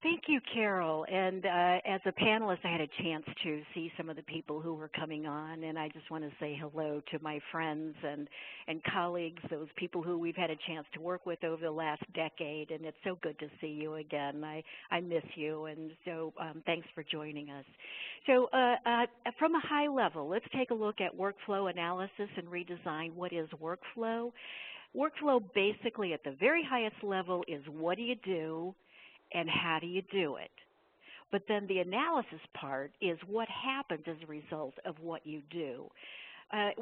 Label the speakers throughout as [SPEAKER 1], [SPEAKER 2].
[SPEAKER 1] Thank you, Carol. And as a panelist, I had a chance to see some of the people who were coming on, and I just want to say hello to my friends and colleagues, those people who we've had a chance to work with over the last decade, and it's so good to see you again. I miss you, and so thanks for joining us. So from a high level, let's take a look at workflow analysis and redesign. What is workflow? Workflow basically at the very highest level is what do you do, and how do you do it? But then the analysis part is what happens as a result of what you do.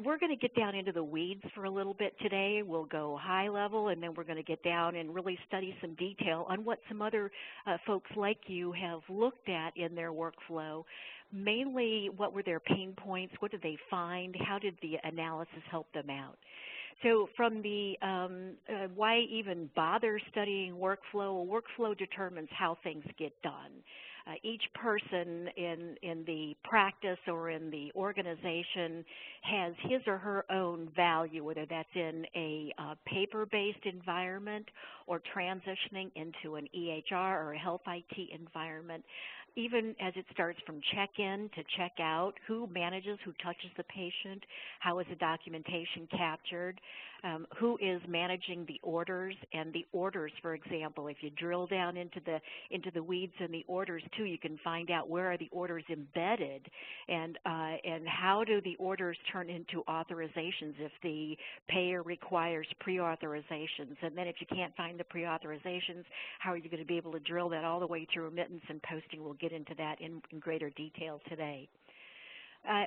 [SPEAKER 1] We're going to get down into the weeds for a little bit today. We'll go high level, and then we're going to get down and really study some detail on what some other folks like you have looked at in their workflow. Mainly, what were their pain points? What did they find? How did the analysis help them out? So from the why even bother studying workflow? Workflow determines how things get done. Each person in the practice or in the organization has his or her own value, whether that's in a paper-based environment or transitioning into an EHR or a health IT environment. Even as it starts from check-in to check-out, who manages, who touches the patient, how is the documentation captured, who is managing the orders, and the orders, for example, if you drill down into the weeds and the orders too, you can find out where are the orders embedded, and how do the orders turn into authorizations if the payer requires pre-authorizations, and then if you can't find the pre-authorizations, how are you going to be able to drill that all the way through remittance and posting? We'll get into that in greater detail today.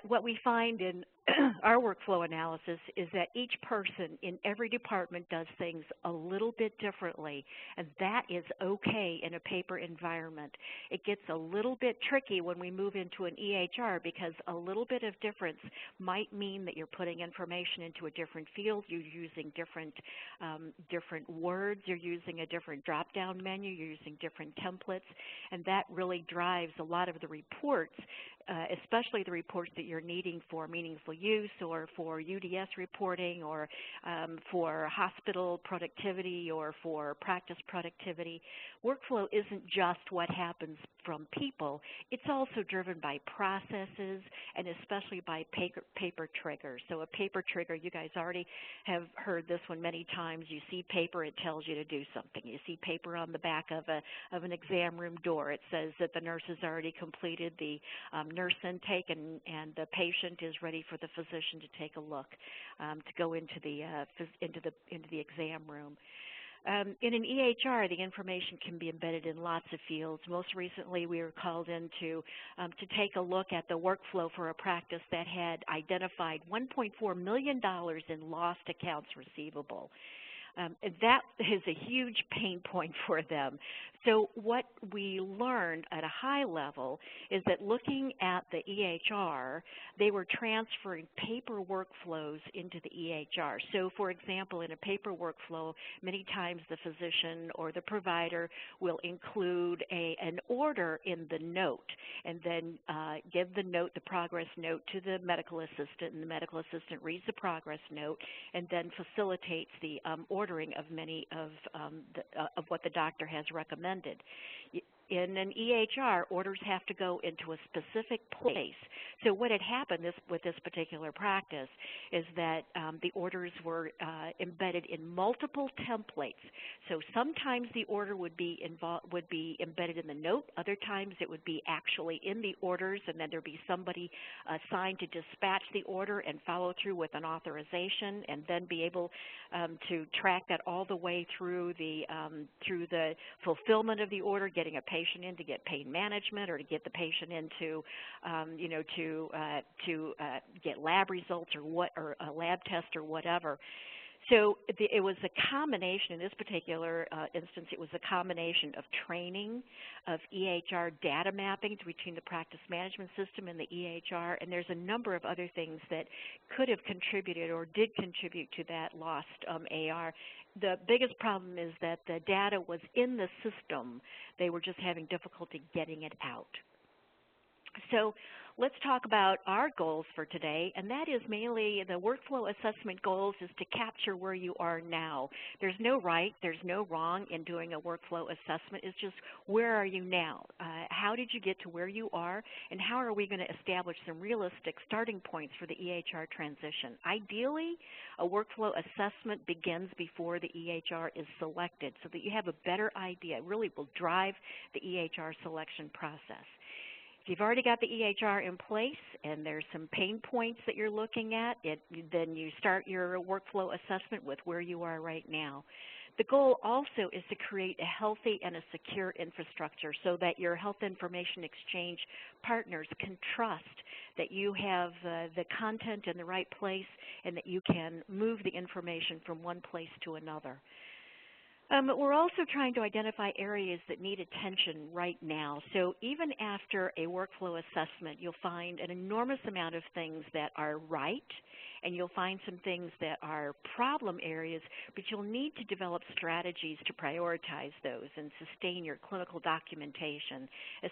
[SPEAKER 1] What we find in our workflow analysis is that each person in every department does things a little bit differently, and that is okay in a paper environment. It gets a little bit tricky when we move into an EHR because a little bit of difference might mean that you're putting information into a different field, you're using different words, you're using a different drop-down menu, you're using different templates, and that really drives a lot of the reports, especially the reports that you're needing for meaningful use or for UDS reporting or for hospital productivity or for practice productivity. Workflow isn't just what happens from people. It's also driven by processes and especially by paper triggers. So a paper trigger, you guys already have heard this one many times. You see paper, it tells you to do something. You see paper on the back of an exam room door. It says that the nurse has already completed the nurse intake and the patient is ready for the physician to take a look, to go into the exam room. In an EHR, the information can be embedded in lots of fields. Most recently, we were called in to take a look at the workflow for a practice that had identified $1.4 million in lost accounts receivable. That is a huge pain point for them. So what we learned at a high level is that looking at the EHR, they were transferring paper workflows into the EHR. So for example, in a paper workflow, many times the physician or the provider will include an order in the note and then give the note, the progress note, to the medical assistant, and the medical assistant reads the progress note and then facilitates the ordering of many of what the doctor has recommended. In an EHR, orders have to go into a specific place. So what had happened with this particular practice is that the orders were embedded in multiple templates. So sometimes the order would be embedded in the note. Other times it would be actually in the orders, and then there'd be somebody assigned to dispatch the order and follow through with an authorization, and then be able to track that all the way through the fulfillment of the order, getting a patient in to get pain management or to get the patient in to get lab results or a lab test or whatever. So it was a combination, in this particular instance, it was a combination of training, of EHR data mapping between the practice management system and the EHR, and there's a number of other things that could have contributed or did contribute to that lost AR. The biggest problem is that the data was in the system. They were just having difficulty getting it out. So let's talk about our goals for today, and that is mainly the workflow assessment goals is to capture where you are now. There's no right, there's no wrong in doing a workflow assessment. It's just where are you now? How did you get to where you are, and how are we going to establish some realistic starting points for the EHR transition? Ideally, a workflow assessment begins before the EHR is selected so that you have a better idea. It really will drive the EHR selection process. If you've already got the EHR in place and there's some pain points that you're looking at, then you start your workflow assessment with where you are right now. The goal also is to create a healthy and a secure infrastructure so that your health information exchange partners can trust that you have the content in the right place and that you can move the information from one place to another. We're also trying to identify areas that need attention right now. So even after a workflow assessment, you'll find an enormous amount of things that are right, and you'll find some things that are problem areas, but you'll need to develop strategies to prioritize those and sustain your clinical documentation,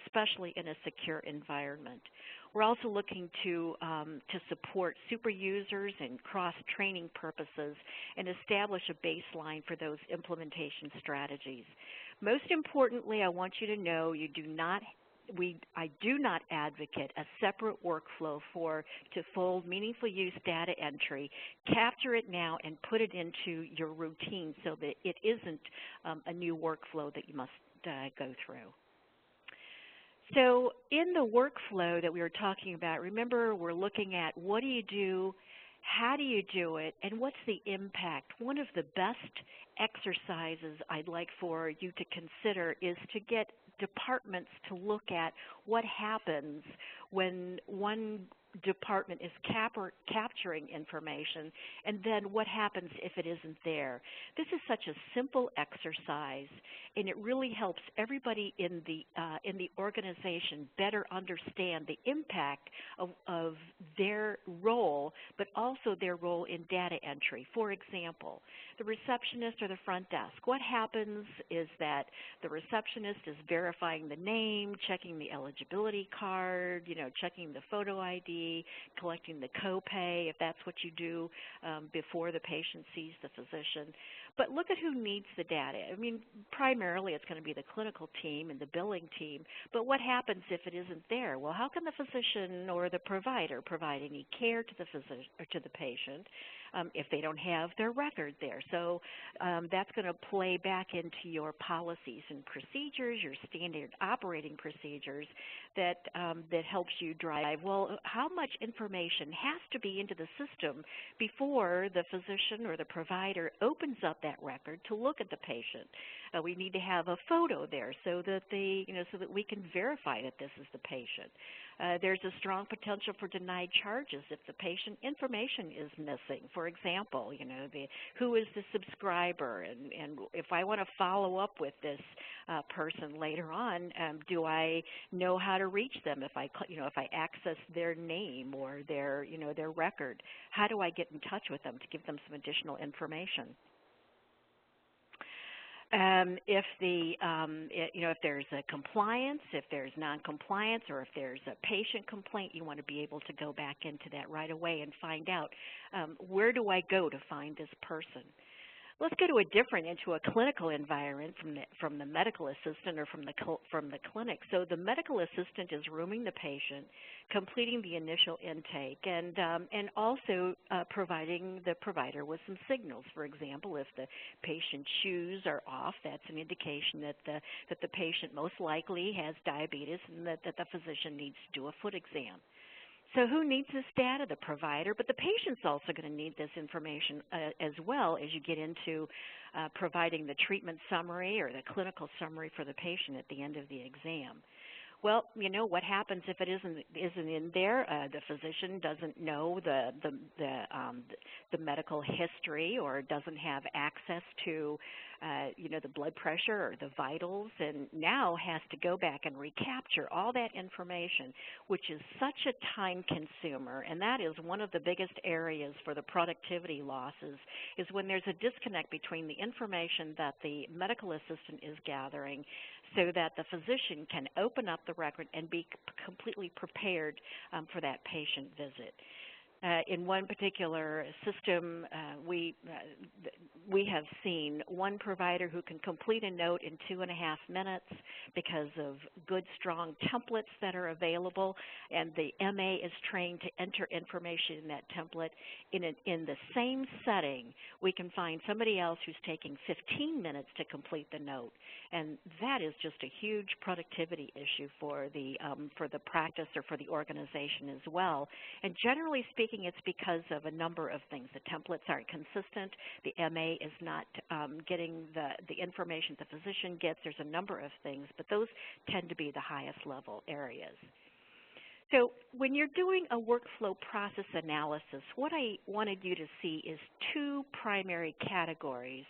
[SPEAKER 1] especially in a secure environment. We're also looking to support super users and cross-training purposes and establish a baseline for those implementation strategies. Most importantly, I want you to know I do not advocate a separate workflow to fold meaningful use data entry, capture it now, and put it into your routine so that it isn't a new workflow that you must go through. So in the workflow that we were talking about, remember we're looking at what do you do, how do you do it, and what's the impact. One of the best exercises I'd like for you to consider is to get departments to look at what happens when one department is capturing information, and then what happens if it isn't there. This is such a simple exercise, and it really helps everybody in the organization better understand the impact of their role, but also their role in data entry. For example, the receptionist or the front desk. What happens is that the receptionist is verifying the name, checking the eligibility card, checking the photo ID, collecting the copay, if that's what you do before the patient sees the physician. But look at who needs the data. I mean, primarily it's going to be the clinical team and the billing team, but what happens if it isn't there? Well, how can the physician or the provider provide any care to the physician or to the patient if they don't have their record there? So that's going to play back into your policies and procedures, your standard operating procedures that helps you drive, well, how much information has to be into the system before the physician or the provider opens up that record to look at the patient. We need to have a photo there so that so that we can verify that this is the patient. There's a strong potential for denied charges if the patient information is missing. For example, who is the subscriber, and if I want to follow up with this person later on, do I know how to reach them if I access their name or their record? How do I get in touch with them to give them some additional information? If there's a compliance, if there's non-compliance, or if there's a patient complaint, you want to be able to go back into that right away and find out where do I go to find this person. Let's go to into a clinical environment from the medical assistant or from the clinic. So the medical assistant is rooming the patient, completing the initial intake, and also providing the provider with some signals. For example, if the patient's shoes are off, that's an indication that the patient most likely has diabetes and that the physician needs to do a foot exam. So who needs this data? The provider, but the patient's also going to need this information as well as you get into providing the treatment summary or the clinical summary for the patient at the end of the exam. Well, what happens if it isn't in there? The physician doesn't know the medical history or doesn't have access to the blood pressure or the vitals, and now has to go back and recapture all that information, which is such a time consumer, and that is one of the biggest areas for the productivity losses, is when there's a disconnect between the information that the medical assistant is gathering, so that the physician can open up the record and be completely prepared for that patient visit. In one particular system, we have seen one provider who can complete a note in 2.5 minutes because of good, strong templates that are available, and the MA is trained to enter information in that template. In the same setting, we can find somebody else who's taking 15 minutes to complete the note, and that is just a huge productivity issue for the practice or for the organization as well. And generally speaking, it's because of a number of things. The templates aren't consistent. The MA is not getting the information the physician gets. There's a number of things, but those tend to be the highest level areas. So when you're doing a workflow process analysis, what I wanted you to see is two primary categories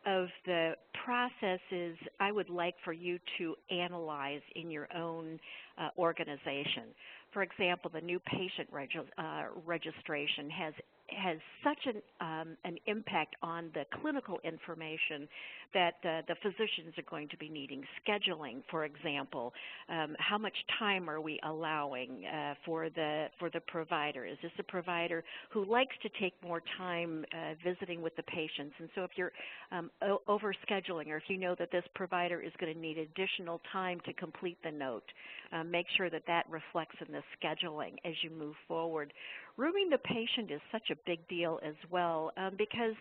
[SPEAKER 1] of the processes I would like for you to analyze in your own organization. For example, the new patient registration has such an impact on the clinical information that the physicians are going to be needing. Scheduling, for example, how much time are we allowing for the provider? Is this a provider who likes to take more time visiting with the patients? And so if you're over scheduling, or if you know that this provider is going to need additional time to complete the note, make sure that that reflects in the scheduling as you move forward. Rooming the patient is such a big deal as well because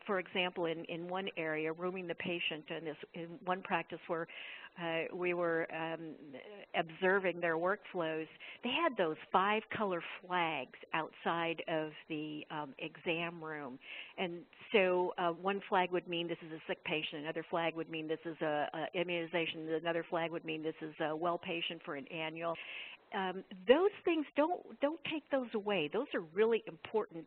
[SPEAKER 1] for example, in one area, rooming the patient in one practice where we were observing their workflows, they had those 5-color flags outside of the exam room. And so one flag would mean this is a sick patient, another flag would mean this is a immunization, another flag would mean this is a well patient for an annual. Those things, don't take those away. Those are really important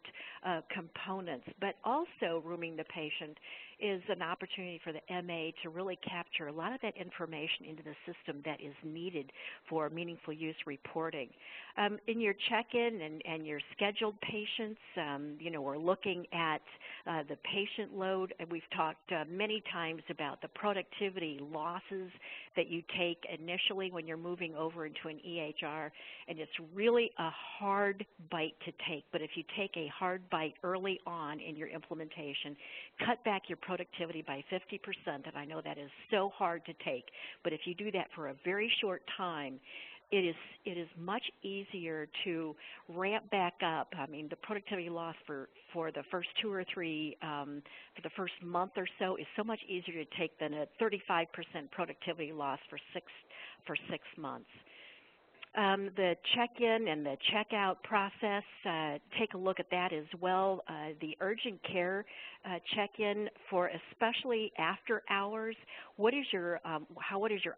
[SPEAKER 1] components, but also rooming the patient is an opportunity for the MA to really capture a lot of that information into the system that is needed for meaningful use reporting. In your check-in and your scheduled patients, we're looking at the patient load. We've talked many times about the productivity losses that you take initially when you're moving over into an EHR, and it's really a hard bite to take. But if you take a hard bite early on in your implementation, cut back your productivity by 50%, and I know that is so hard to take, but if you do that for a very short time, it is much easier to ramp back up. I mean, the productivity loss for the first 2 or 3, for the first month or so is so much easier to take than a 35% productivity loss for 6 months. The check-in and the check-out process, take a look at that as well. The urgent care check-in for especially after hours. What is your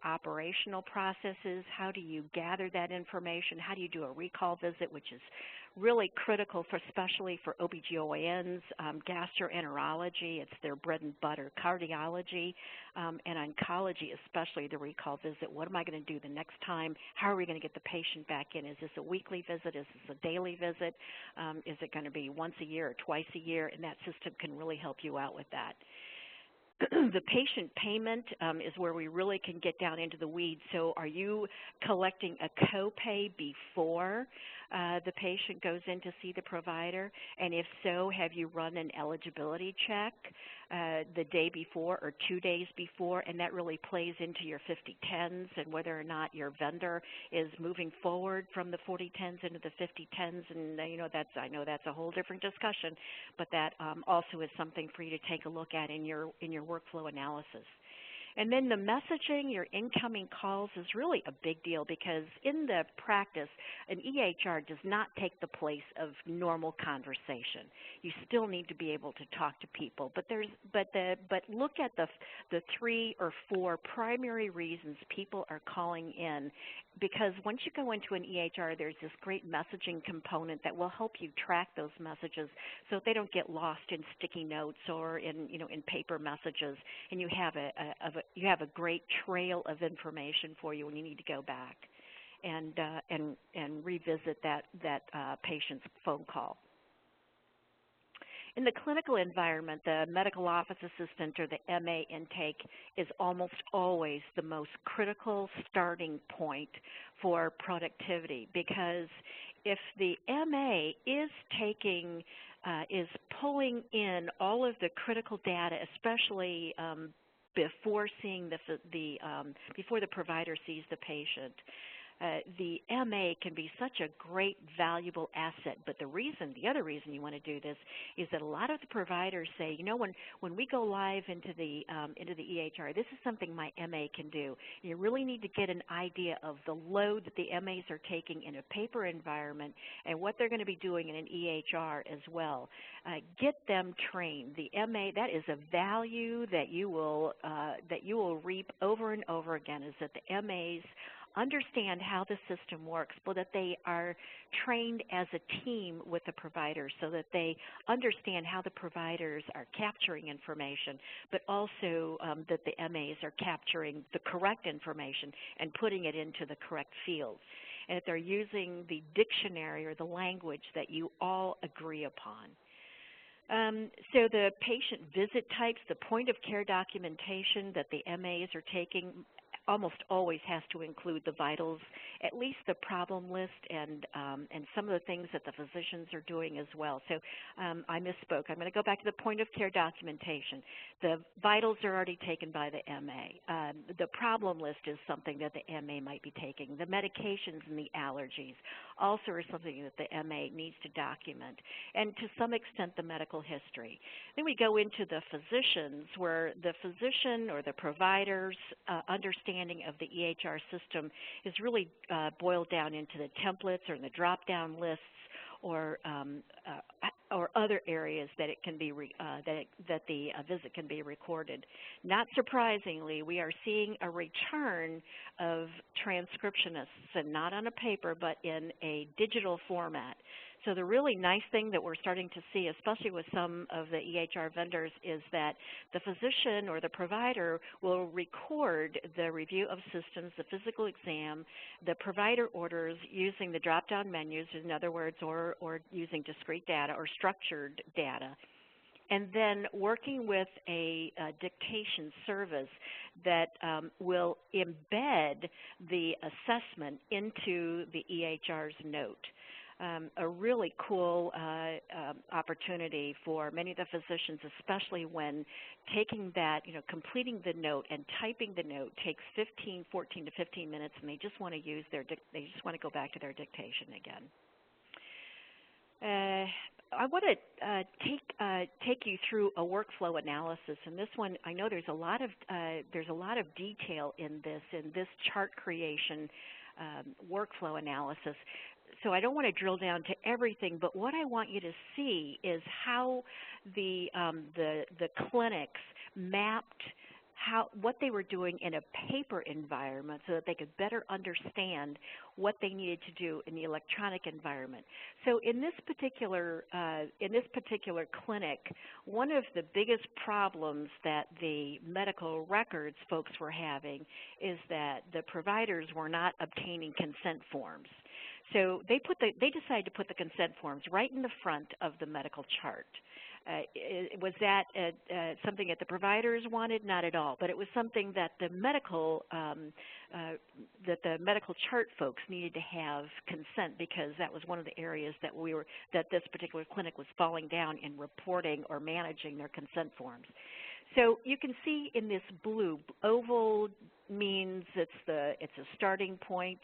[SPEAKER 1] operational processes? How do you gather that information? How do you do a recall visit, which is really critical, especially for OBGYNs, gastroenterology, it's their bread and butter, cardiology, and oncology, especially the recall visit. What am I going to do the next time? How are we going to get the patient back in? Is this a weekly visit? Is this a daily visit? Is it going to be once a year or twice a year? And that system can really help you out with that. The patient payment is where we really can get down into the weeds. So are you collecting a copay before the patient goes in to see the provider? And if so, have you run an eligibility check the day before or 2 days before? And that really plays into your 5010s and whether or not your vendor is moving forward from the 4010s into the 5010s. And I know that's a whole different discussion, but that also is something for you to take a look at in your workflow analysis. And then the messaging, your incoming calls, is really a big deal because in the practice, an EHR does not take the place of normal conversation. You still need to be able to talk to people, but look at the 3 or 4 primary reasons people are calling in, because once you go into an EHR, there's this great messaging component that will help you track those messages so they don't get lost in sticky notes or in paper messages, and you have a great trail of information for you when you need to go back and revisit that patient's phone call. In the clinical environment, the medical office assistant or the MA intake is almost always the most critical starting point for productivity, because if the MA is is pulling in all of the critical data, especially before seeing before the provider sees the patient, the MA can be such a great, valuable asset. But the other reason you want to do this is that a lot of the providers say, you know, when we go live into the EHR, this is something my MA can do. You really need to get an idea of the load that the MAs are taking in a paper environment and what they're going to be doing in an EHR as well. Get them trained. The MA, that is a value that you will reap over and over again, is that the MAs understand how the system works, but that they are trained as a team with the providers so that they understand how the providers are capturing information, but also that the MAs are capturing the correct information and putting it into the correct fields, and that they're using the dictionary or the language that you all agree upon. So the patient visit types, the point of care documentation that the MAs are taking almost always has to include the vitals, at least the problem list, and some of the things that the physicians are doing as well. So I misspoke. I'm going to go back to the point of care documentation. The vitals are already taken by the MA. The problem list is something that the MA might be taking. The medications and the allergies also are something that the MA needs to document, and to some extent the medical history. Then we go into the physicians, where the physician or the provider's understanding of the EHR system is really boiled down into the templates or the drop-down lists, or other areas that it can be that the visit can be recorded. Not surprisingly, we are seeing a return of transcriptionists, and not on a paper, but in a digital format. So the really nice thing that we're starting to see, especially with some of the EHR vendors, is that the physician or the provider will record the review of systems, the physical exam, the provider orders using the drop-down menus, in other words, or using discrete data or structured data, and then working with a dictation service that will embed the assessment into the EHR's note. A really cool opportunity for many of the physicians, especially when taking that, completing the note and typing the note takes 14 to 15 minutes, and they just want to go back to their dictation again. I want to take you through a workflow analysis, and this one, I know there's a lot of detail in this chart creation workflow analysis. So I don't want to drill down to everything, but what I want you to see is how the clinics mapped what they were doing in a paper environment so that they could better understand what they needed to do in the electronic environment. So in this particular clinic, one of the biggest problems that the medical records folks were having is that the providers were not obtaining consent forms. So they decided to put the consent forms right in the front of the medical chart. Was that something that the providers wanted? Not at all, but it was something that the medical chart folks needed to have consent, because that was one of the areas that this particular clinic was falling down in reporting or managing their consent forms. So you can see in this blue, oval means it's a starting point,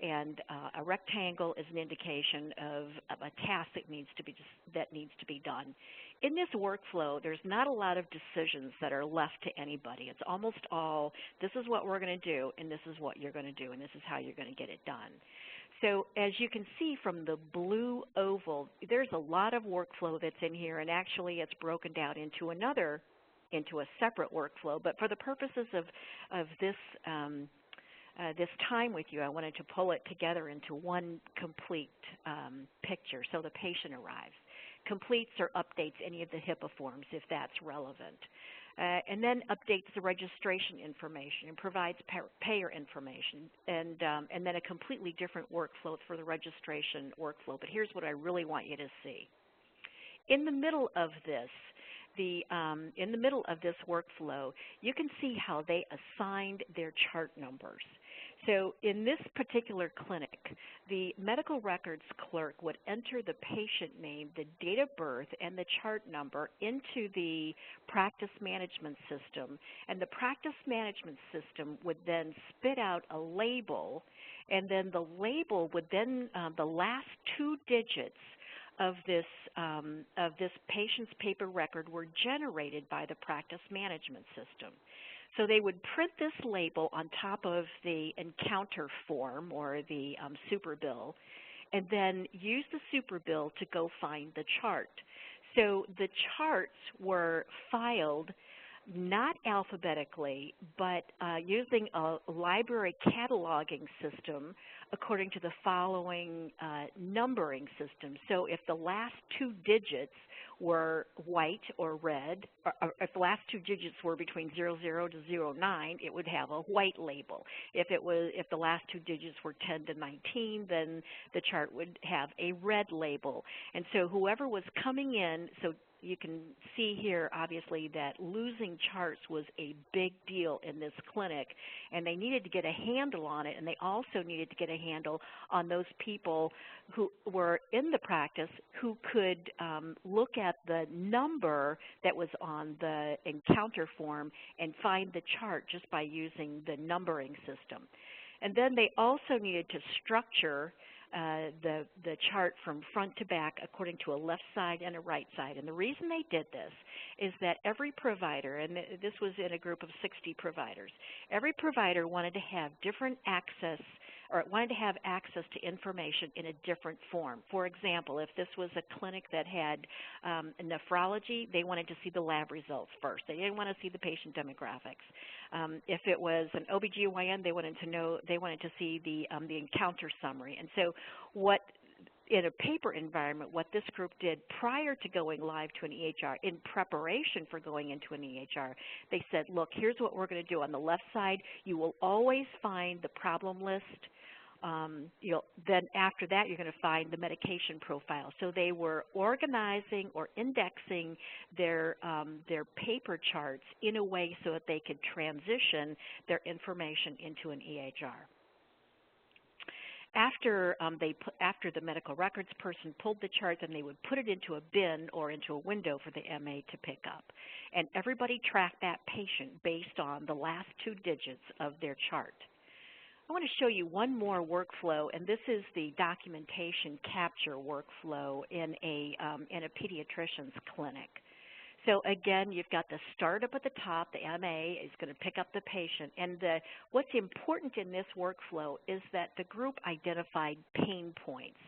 [SPEAKER 1] and a rectangle is an indication of a task that needs to be done. In this workflow, there's not a lot of decisions that are left to anybody. It's almost all, this is what we're going to do, and this is what you're going to do, and this is how you're going to get it done. So as you can see from the blue oval, there's a lot of workflow that's in here, and actually it's broken down into a separate workflow. But for the purposes of this time with you, I wanted to pull it together into one complete picture. So the patient arrives, completes or updates any of the HIPAA forms if that's relevant, and then updates the registration information and provides payer information, and then a completely different workflow for the registration workflow. But here's what I really want you to see. in the middle of this, in the middle of this workflow, you can see how they assigned their chart numbers. So in this particular clinic, the medical records clerk would enter the patient name, the date of birth, and the chart number into the practice management system, and the practice management system would then spit out a label, and then the label would then, the last 2 digits of this patient's paper record were generated by the practice management system. So they would print this label on top of the encounter form or the super bill, and then use the super bill to go find the chart. So the charts were filed not alphabetically, but using a library cataloging system according to the following numbering system. So if the last 2 digits were white or red, or if the last 2 digits were between 00 to 09, it would have a white label. If the last 2 digits were 10 to 19, then the chart would have a red label. And so whoever was coming in, so you can see here, obviously, that losing charts was a big deal in this clinic, and they needed to get a handle on it, and they also needed to get a handle on those people who were in the practice who could look at the number that was on the encounter form and find the chart just by using the numbering system. And then they also needed to structure the chart from front to back according to a left side and a right side. And the reason they did this is that every provider, and this was in a group of 60 providers, every provider wanted to have different access, or wanted to have access to information in a different form. For example, if this was a clinic that had nephrology, they wanted to see the lab results first. They didn't want to see the patient demographics. If it was an OBGYN, they wanted to see the encounter summary. And so what, in a paper environment, what this group did prior to going live to an EHR, in preparation for going into an EHR, they said, look, here's what we're going to do. On the left side, you will always find the problem list. Then after that, you're going to find the medication profile. So they were organizing or indexing their paper charts in a way so that they could transition their information into an EHR. After the medical records person pulled the chart, then they would put it into a bin or into a window for the MA to pick up. And everybody tracked that patient based on the last 2 digits of their chart. I want to show you one more workflow, and this is the documentation capture workflow in a pediatrician's clinic. So again, you've got the startup at the top. The MA is going to pick up the patient. And what's important in this workflow is that the group identified pain points.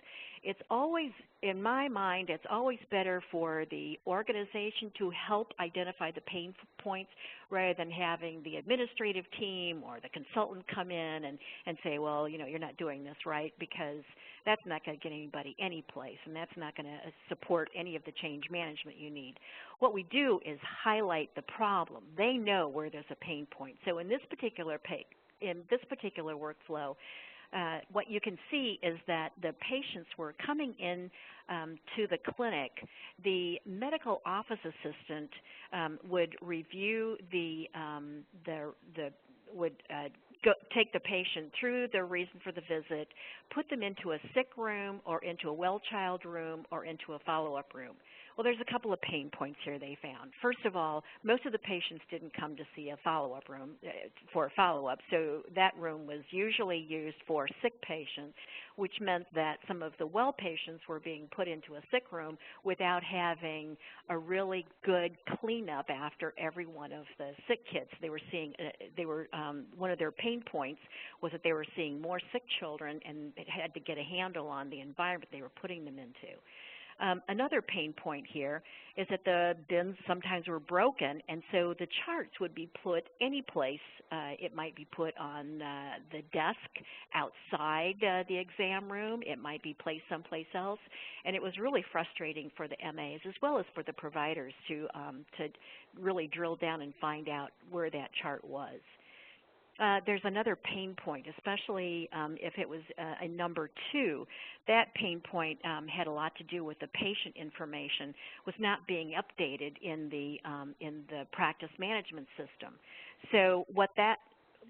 [SPEAKER 1] It's always, in my mind, it's always better for the organization to help identify the pain points rather than having the administrative team or the consultant come in and say, well, you're not doing this right, because that's not going to get anybody any place, and that's not going to support any of the change management you need. What we do is highlight the problem. They know where there's a pain point. So in this particular workflow, what you can see is that the patients were coming in to the clinic. The medical office assistant would review take the patient through the reason for the visit, put them into a sick room or into a well-child room or into a follow-up room. Well, there's a couple of pain points here they found. First of all, most of the patients didn't come to see a follow-up room for a follow-up, so that room was usually used for sick patients, which meant that some of the well patients were being put into a sick room without having a really good cleanup after every one of the sick kids. They were seeing, one of their pain points was that they were seeing more sick children, and it had to get a handle on the environment they were putting them into. Another pain point here is that the bins sometimes were broken, and so the charts would be put any place. It might be put on the desk outside the exam room. It might be placed someplace else, and it was really frustrating for the MAs as well as for the providers to really drill down and find out where that chart was. There's another pain point, especially if it was a number 2. That pain point had a lot to do with the patient information was not being updated in the practice management system. So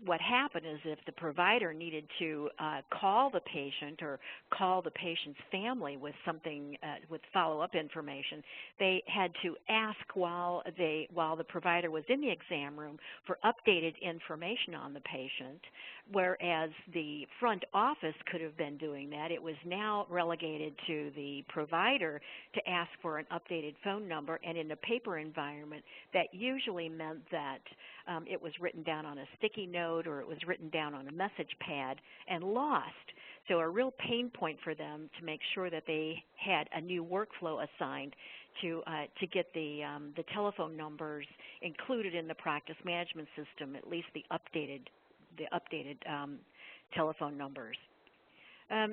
[SPEAKER 1] what happened is if the provider needed to call the patient or call the patient's family with something, with follow-up information, they had to ask while the provider was in the exam room for updated information on the patient, whereas the front office could have been doing that. It was now relegated to the provider to ask for an updated phone number, and in a paper environment, that usually meant that it was written down on a sticky note or it was written down on a message pad and lost. So a real pain point for them to make sure that they had a new workflow assigned to get the telephone numbers included in the practice management system, at least the updated telephone numbers.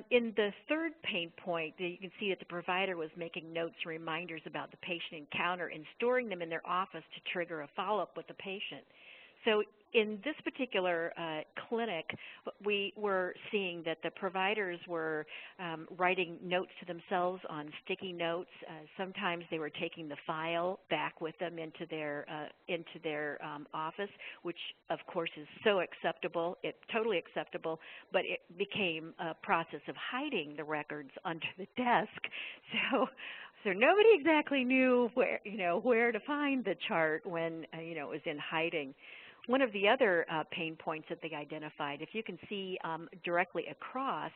[SPEAKER 1] In the third pain point, you can see that the provider was making notes and reminders about the patient encounter and storing them in their office to trigger a follow-up with the patient. So in this particular clinic, we were seeing that the providers were writing notes to themselves on sticky notes. Sometimes they were taking the file back with them into their office, which of course is so acceptable, totally acceptable, but it became a process of hiding the records under the desk. So nobody exactly knew where to find the chart when it was in hiding. One of the other pain points that they identified, if you can see directly across,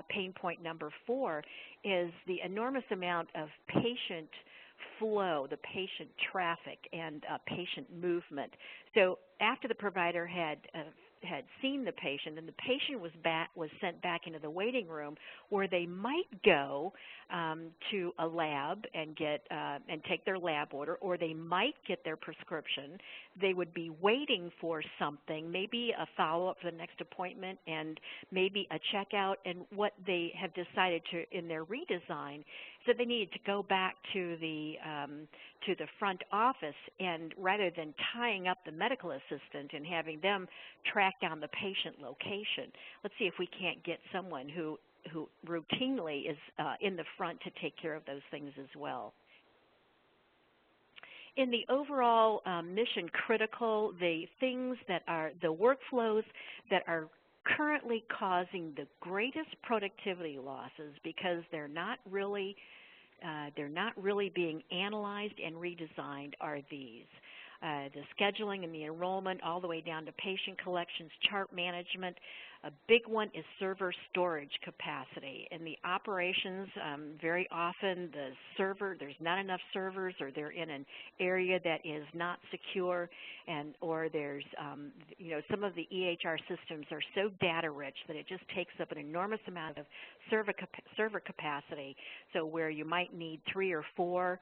[SPEAKER 1] pain point number 4 is the enormous amount of patient flow, the patient traffic, and patient movement. So after the provider had seen the patient, and the patient was sent back into the waiting room where they might go to a lab and take their lab order, or they might get their prescription. They would be waiting for something, maybe a follow-up for the next appointment, and maybe a checkout. And what they have decided to in their redesign is that they needed to go back to the front office, and rather than tying up the medical assistant and having them track down the patient location, let's see if we can't get someone who routinely is in the front to take care of those things as well. In the overall mission critical, the things that are the workflows that are currently causing the greatest productivity losses because they're not really being analyzed and redesigned are these. The scheduling and the enrollment all the way down to patient collections, chart management. A big one is server storage capacity. In the operations, very often there's not enough servers, or they're in an area that is not secure, or there's, some of the EHR systems are so data rich that it just takes up an enormous amount of server capacity. So where you might need 3 or 4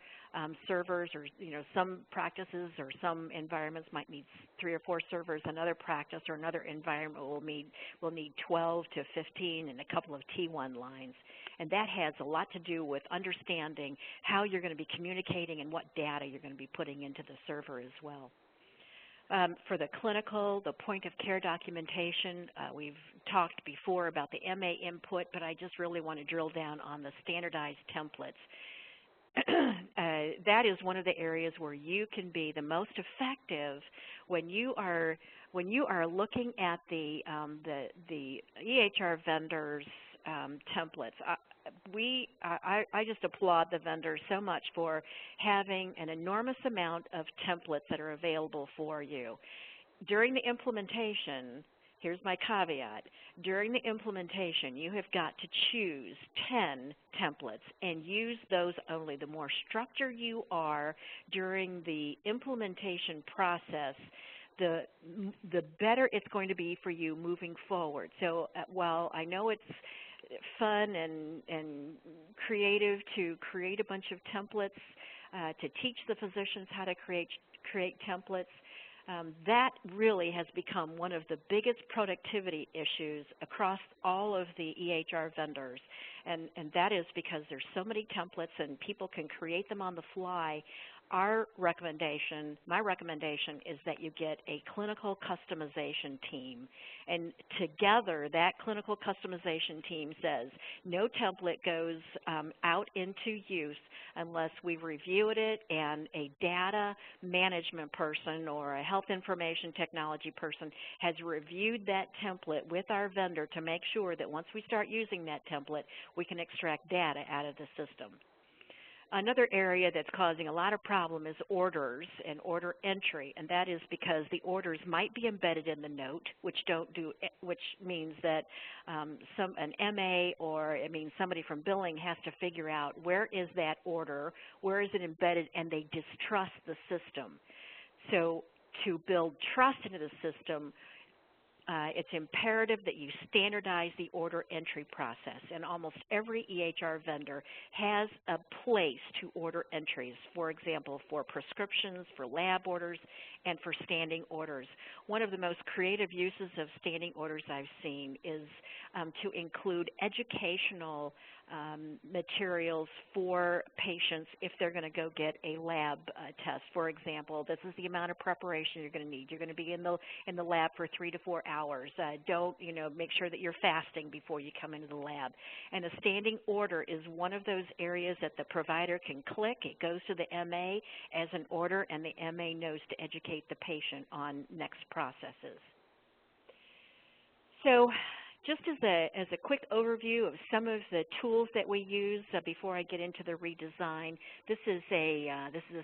[SPEAKER 1] servers, or some practices or some environments might need 3 or 4 servers. Another practice or another environment will need 12 to 15 and a couple of T1 lines. And that has a lot to do with understanding how you're going to be communicating and what data you're going to be putting into the server as well. For the clinical, the point of care documentation, we've talked before about the MA input, but I just really want to drill down on the standardized templates. That is one of the areas where you can be the most effective when you are looking at the EHR vendors' templates. I just applaud the vendors so much for having an enormous amount of templates that are available for you. During the implementation, here's my caveat. During the implementation, you have got to choose 10 templates and use those only. The more structured you are during the implementation process, the better it's going to be for you moving forward. So while I know it's fun and creative to create a bunch of templates, to teach the physicians how to create templates, that really has become one of the biggest productivity issues across all of the EHR vendors. And that is because there's so many templates and people can create them on the fly my recommendation is that you get a clinical customization team. And together, that clinical customization team says no template goes out into use unless we've reviewed it and a data management person or a health information technology person has reviewed that template with our vendor to make sure that once we start using that template, we can extract data out of the system. Another area that's causing a lot of problem is orders and order entry, and that is because the orders might be embedded in the note, which means that an MA or somebody from billing has to figure out where is that order, where is it embedded, and they distrust the system. So to build trust into the system, it's imperative that you standardize the order entry process, and almost every EHR vendor has a place to order entries, for example, for prescriptions, for lab orders, and for standing orders. One of the most creative uses of standing orders I've seen is to include educational materials for patients if they're going to go get a lab test. For example, this is the amount of preparation you're going to need. You're going to be in the lab for 3 to 4 hours. Make sure that you're fasting before you come into the lab. And a standing order is one of those areas that the provider can click. It goes to the MA as an order, and the MA knows to educate the patient on next processes. So, just as a quick overview of some of the tools that we use before I get into the redesign, this is a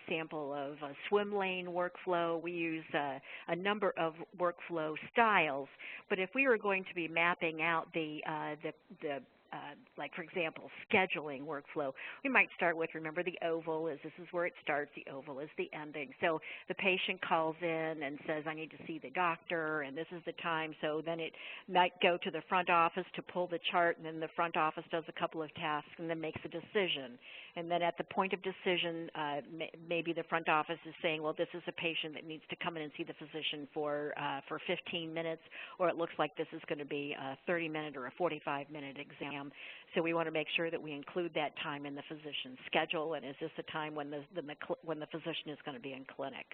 [SPEAKER 1] sample of a swim lane workflow. We use a number of workflow styles, but if we were going to be mapping out like, for example, scheduling workflow, we might start with, remember, the oval this is where it starts, the oval is the ending. So the patient calls in and says, I need to see the doctor, and this is the time. So then it might go to the front office to pull the chart, and then the front office does a couple of tasks and then makes a decision. And then at the point of decision, maybe the front office is saying, well, this is a patient that needs to come in and see the physician for 15 minutes, or it looks like this is going to be a 30-minute or a 45-minute exam. So we want to make sure that we include that time in the physician's schedule, and is this a time when the physician is going to be in clinic.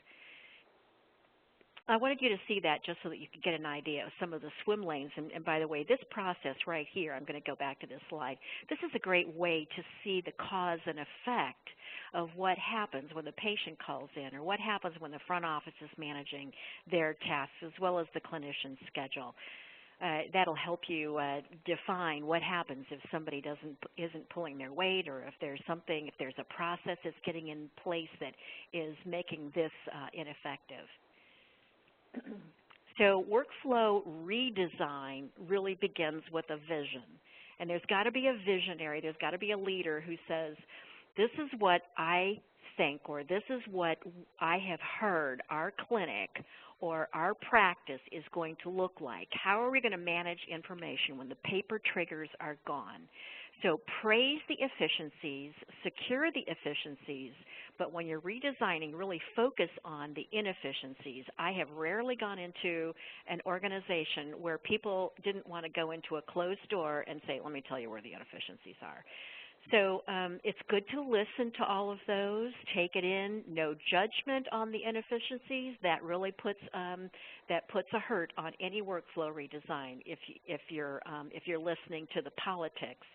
[SPEAKER 1] I wanted you to see that just so that you could get an idea of some of the swim lanes. And by the way, this process right here, I'm going to go back to this slide. This is a great way to see the cause and effect of what happens when the patient calls in, or what happens when the front office is managing their tasks, as well as the clinician's schedule. That'll help you define what happens if somebody isn't pulling their weight, or if there's a process that's getting in place that is making this ineffective. So workflow redesign really begins with a vision. And there's got to be a visionary, there's got to be a leader who says, this is what I think, or this is what I have heard our clinic or our practice is going to look like. How are we going to manage information when the paper triggers are gone? So praise the efficiencies, secure the efficiencies, but when you're redesigning, really focus on the inefficiencies. I have rarely gone into an organization where people didn't want to go into a closed door and say, let me tell you where the inefficiencies are. So it's good to listen to all of those, take it in, no judgment on the inefficiencies. That really puts a hurt on any workflow redesign if you're listening to the politics.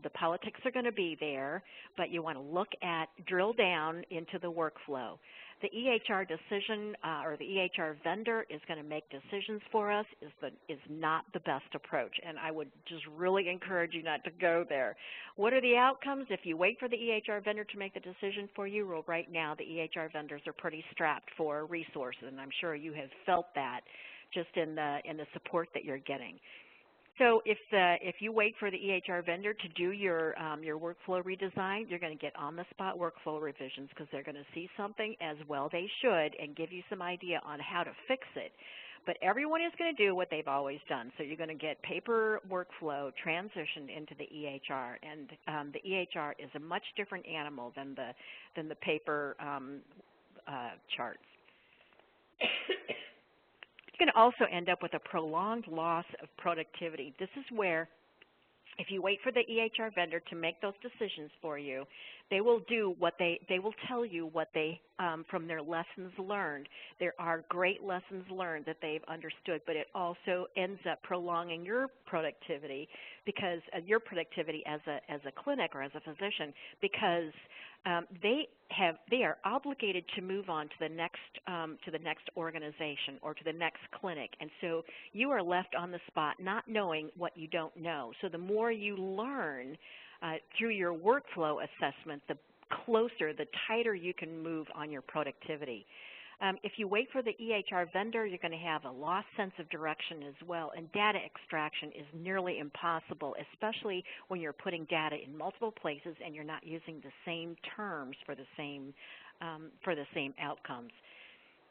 [SPEAKER 1] The politics are going to be there, but you want to drill down into the workflow. The EHR decision or the EHR vendor is going to make decisions for us is not the best approach, and I would just really encourage you not to go there. What are the outcomes if you wait for the EHR vendor to make the decision for you? Well, right now the EHR vendors are pretty strapped for resources, and I'm sure you have felt that just in the support that you're getting. So if you wait for the EHR vendor to do your workflow redesign, you're going to get on-the-spot workflow revisions because they're going to see something, as well they should, and give you some idea on how to fix it. But everyone is going to do what they've always done. So you're going to get paper workflow transitioned into the EHR, and the EHR is a much different animal than the paper charts. You're going to also end up with a prolonged loss of productivity. This is where, if you wait for the EHR vendor to make those decisions for you, They will do what they will tell you what they, from their lessons learned. There are great lessons learned that they've understood, but it also ends up prolonging your productivity because your productivity as a clinic or as a physician, because they are obligated to move on to the next organization or to the next clinic, and so you are left on the spot not knowing what you don't know. So the more you learn through your workflow assessment, the closer, the tighter you can move on your productivity. If you wait for the EHR vendor, you're going to have a lost sense of direction as well, and data extraction is nearly impossible, especially when you're putting data in multiple places and you're not using the same terms for the same outcomes.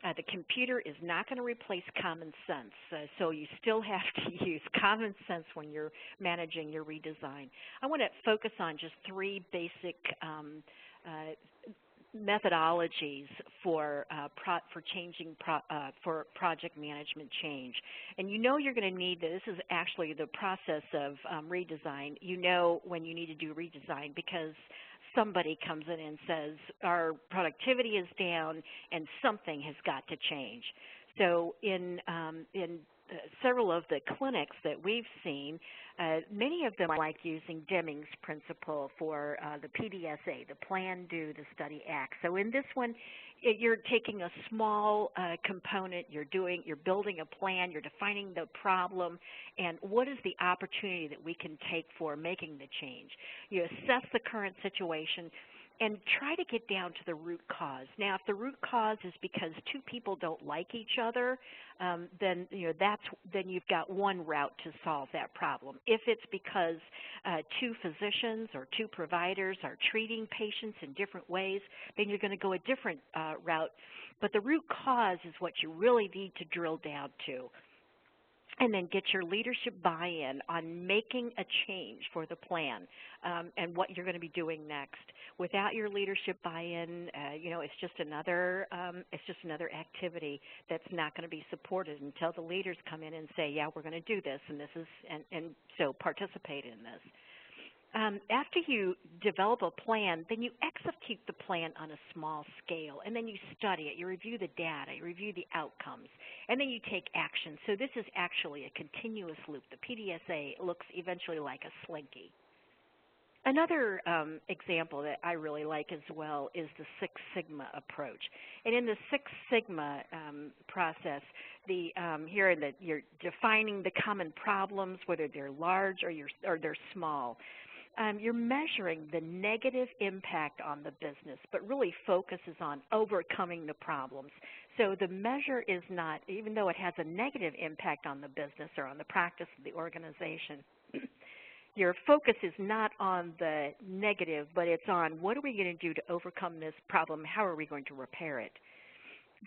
[SPEAKER 1] The computer is not going to replace common sense, so you still have to use common sense when you're managing your redesign. I want to focus on just three basic methodologies for for project management change. And you know you're going to need this. This is actually the process of redesign. You know when you need to do redesign because somebody comes in and says our productivity is down and something has got to change. So in several of the clinics that we've seen, many of them like using Deming's principle for the PDSA, the Plan, Do, the Study, Act. So in this one, you're taking a small component, you're building a plan, you're defining the problem, and what is the opportunity that we can take for making the change. You assess the current situation and try to get down to the root cause. Now, if the root cause is because two people don't like each other, then you've got one route to solve that problem. If it's because two physicians or two providers are treating patients in different ways, then you're going to go a different route. But the root cause is what you really need to drill down to. And then get your leadership buy-in on making a change for the plan and what you're going to be doing next. Without your leadership buy-in, it's just another activity that's not going to be supported until the leaders come in and say, yeah, we're going to do this, and so participate in this. After you develop a plan, then you execute the plan on a small scale, and then you study it. You review the data, you review the outcomes, and then you take action. So this is actually a continuous loop. The PDSA looks eventually like a slinky. Another example that I really like as well is the Six Sigma approach. And in the Six Sigma process, you're defining the common problems, whether they're large or they're small. You're measuring the negative impact on the business, but really focuses on overcoming the problems. So the measure is not, even though it has a negative impact on the business or on the practice of the organization, your focus is not on the negative, but it's on what are we going to do to overcome this problem, how are we going to repair it.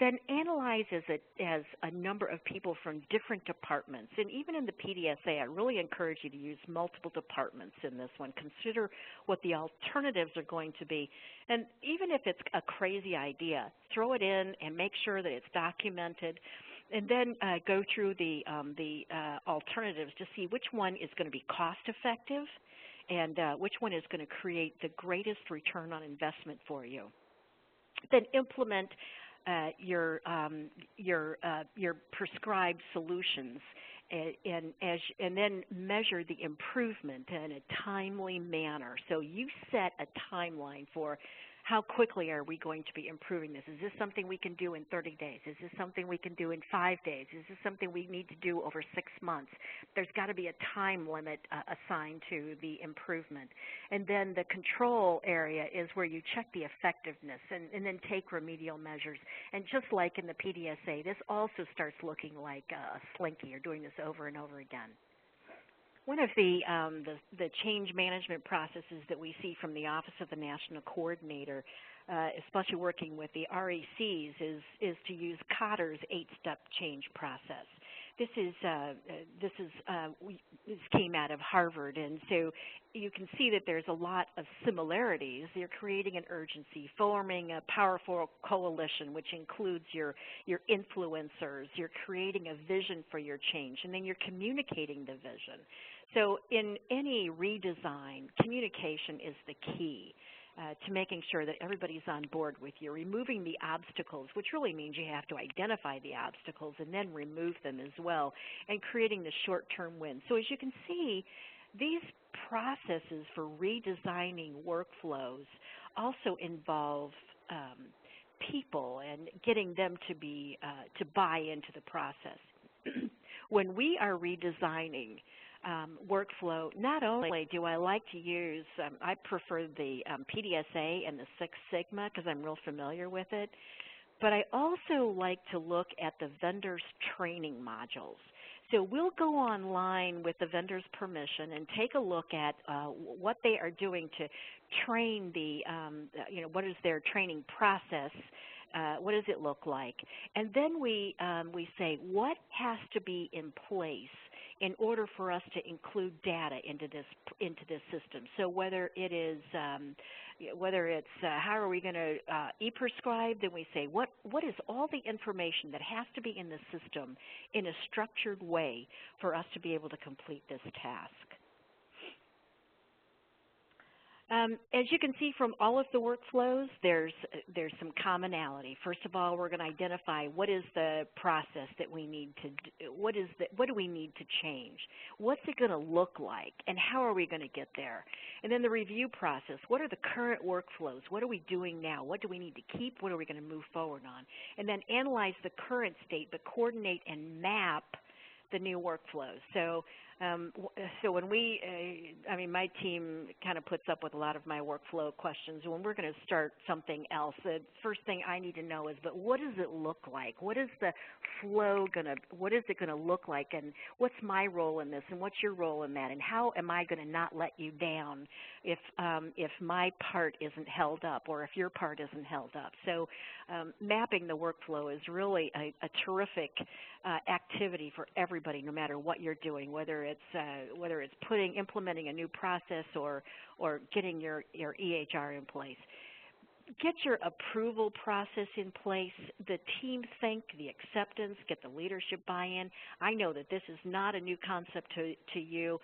[SPEAKER 1] Then analyze as a number of people from different departments. And even in the PDSA, I really encourage you to use multiple departments in this one. Consider what the alternatives are going to be. And even if it's a crazy idea, throw it in and make sure that it's documented. And then go through the alternatives to see which one is going to be cost effective and which one is going to create the greatest return on investment for you. Then implement your prescribed solutions, and then measure the improvement in a timely manner. So you set a timeline for how quickly are we going to be improving this? Is this something we can do in 30 days? Is this something we can do in 5 days? Is this something we need to do over 6 months? There's got to be a time limit assigned to the improvement. And then the control area is where you check the effectiveness and then take remedial measures. And just like in the PDSA, this also starts looking like a slinky. You're doing this over and over again. One of the change management processes that we see from the Office of the National Coordinator, especially working with the RECs, is to use Cotter's 8-step change process. This came out of Harvard, and so you can see that there's a lot of similarities. You're creating an urgency, forming a powerful coalition, which includes your influencers. You're creating a vision for your change, and then you're communicating the vision. So in any redesign, communication is the key. to making sure that everybody's on board with you, removing the obstacles, which really means you have to identify the obstacles and then remove them as well, and creating the short-term wins. So as you can see, these processes for redesigning workflows also involve people and getting them to buy into the process. When we are redesigning workflow, not only do I like to use, I prefer the PDSA and the Six Sigma because I'm real familiar with it, but I also like to look at the vendor's training modules. So we'll go online with the vendor's permission and take a look at what they are doing to train what is their training process, what does it look like, and then we say what has to be in place in order for us to include data into this system. So whether it's how are we going to e-prescribe, then we say what is all the information that has to be in the system in a structured way for us to be able to complete this task. As you can see from all of the workflows, there's some commonality. First of all, we're going to identify what is the process that we need to do, what do we need to change, what's it going to look like, and how are we going to get there. And then the review process, what are the current workflows, what are we doing now, what do we need to keep, what are we going to move forward on, and then analyze the current state but coordinate and map the new workflows. So when my team kind of puts up with a lot of my workflow questions. When we're going to start something else, the first thing I need to know is, but what does it look like? What is the flow what is it going to look like? And what's my role in this? And what's your role in that? And how am I going to not let you down if my part isn't held up or if your part isn't held up? So mapping the workflow is really a terrific activity for everybody, no matter what you're doing, whether it's implementing a new process or getting your EHR in place. Get your approval process in place, the team think, the acceptance, get the leadership buy-in. I know that this is not a new concept to you,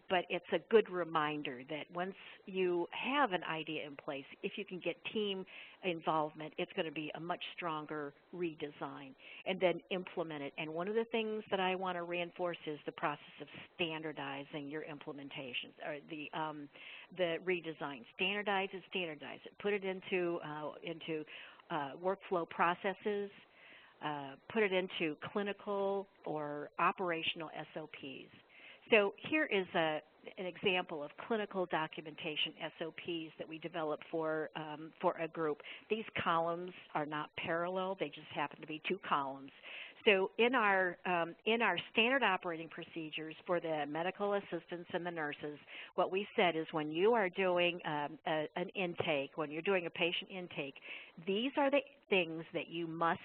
[SPEAKER 1] but it's a good reminder that once you have an idea in place, if you can get team involvement, it's going to be a much stronger redesign, and then implement it. And one of the things that I want to reinforce is the process of standardizing your implementations, or the redesign. Standardize it. Put it into workflow processes. Put it into clinical or operational SOPs. So here is an example of clinical documentation SOPs that we developed for a group. These columns are not parallel; they just happen to be two columns. So in our standard operating procedures for the medical assistants and the nurses, what we said is when you are doing an intake, when you're doing a patient intake, these are the things that you must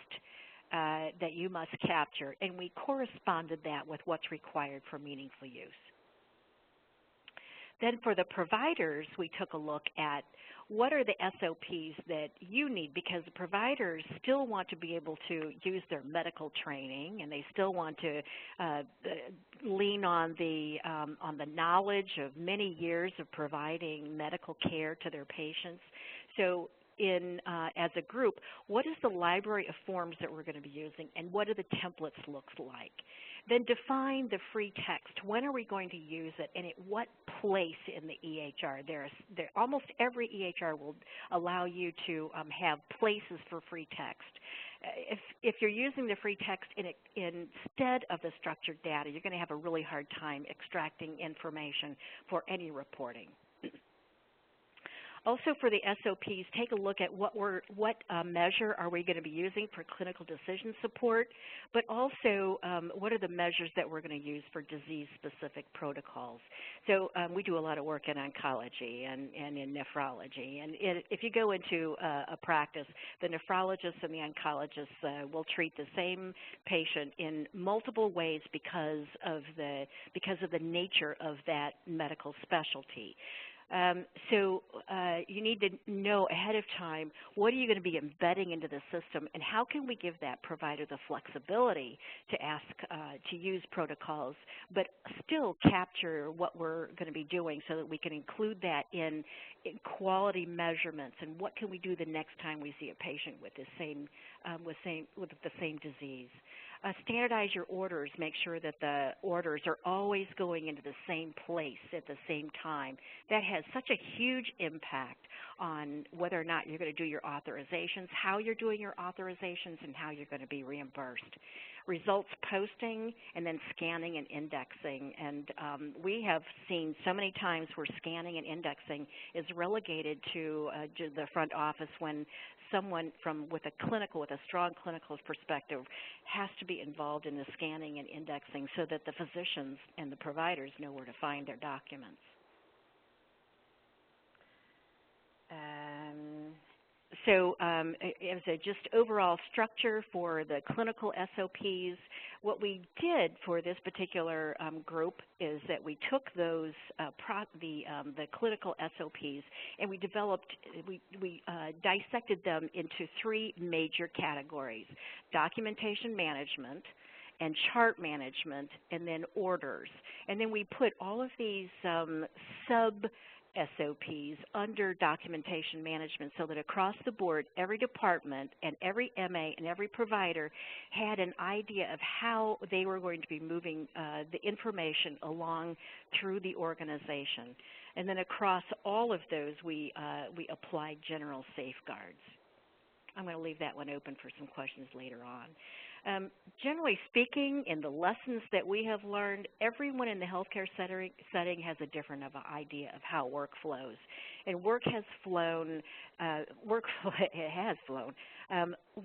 [SPEAKER 1] capture, and we corresponded that with what's required for meaningful use. Then for the providers, we took a look at what are the SOPs that you need, because the providers still want to be able to use their medical training, and they still want to lean on the knowledge of many years of providing medical care to their patients. So as a group, what is the library of forms that we're going to be using, and what do the templates look like? Then define the free text. When are we going to use it, and at what place in the EHR? Almost every EHR will allow you to have places for free text. If you're using the free text instead of the structured data, you're going to have a really hard time extracting information for any reporting. Also for the SOPs, take a look at what measure are we going to be using for clinical decision support, but also what are the measures that we're going to use for disease-specific protocols. So we do a lot of work in oncology and in nephrology, and if you go into a practice, the nephrologists and the oncologists will treat the same patient in multiple ways because of the nature of that medical specialty. So you need to know ahead of time what are you going to be embedding into the system, and how can we give that provider the flexibility to ask to use protocols, but still capture what we're going to be doing so that we can include that in quality measurements, and what can we do the next time we see a patient with the same disease. Standardize your orders. Make sure that the orders are always going into the same place at the same time. That has such a huge impact on whether or not you're going to do your authorizations, how you're doing your authorizations, and how you're going to be reimbursed. Results posting, and then scanning and indexing. And we have seen so many times where scanning and indexing is relegated to the front office when someone with a strong clinical perspective has to be involved in the scanning and indexing so that the physicians and the providers know where to find their documents. So as a just overall structure for the clinical SOPs, what we did for this particular group is that we took those the clinical SOPs and we dissected them into three major categories: documentation management, and chart management, and then orders. And then we put all of these sub-SOPs under documentation management so that across the board, every department and every MA and every provider had an idea of how they were going to be moving the information along through the organization. And then across all of those, we applied general safeguards. I'm going to leave that one open for some questions later on. Generally speaking, in the lessons that we have learned, everyone in the healthcare setting has a different idea of how work flows. And work has flown, it has flown.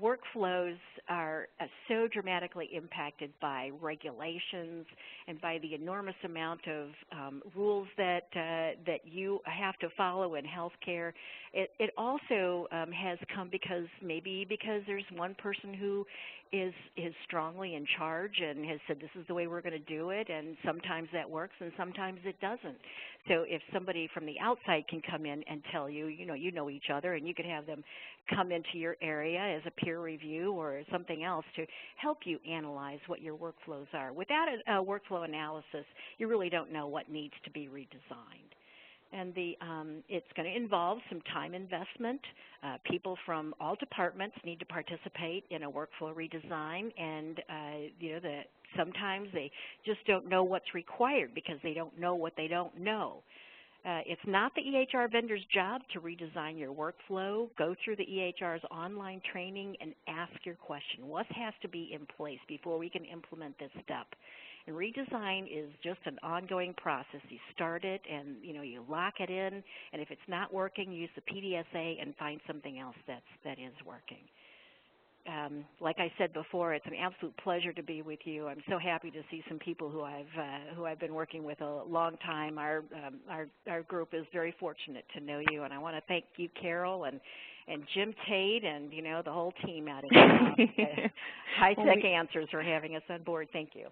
[SPEAKER 1] Workflows are so dramatically impacted by regulations and by the enormous amount of rules that you have to follow in healthcare. It also has come because there's one person who is strongly in charge and has said this is the way we're going to do it, and sometimes that works and sometimes it doesn't. So if somebody from the outside can come in and tell you, you know each other, and you can have them come into your area as a peer review or something else to help you analyze what your workflows are. Without a workflow analysis, you really don't know what needs to be redesigned. And it's going to involve some time investment. People from all departments need to participate in a workflow redesign, and sometimes they just don't know what's required because they don't know what they don't know. It's not the EHR vendor's job to redesign your workflow. Go through the EHR's online training and ask your question. What has to be in place before we can implement this step? And redesign is just an ongoing process. You start it and you lock it in, and if it's not working, use the PDSA and find something else that is working. Like I said before, it's an absolute pleasure to be with you. I'm so happy to see some people who I've been working with a long time. Our group is very fortunate to know you, and I want to thank you, Carol, and Jim Tate, and the whole team out of High Tech Answers for having us on board. Thank you.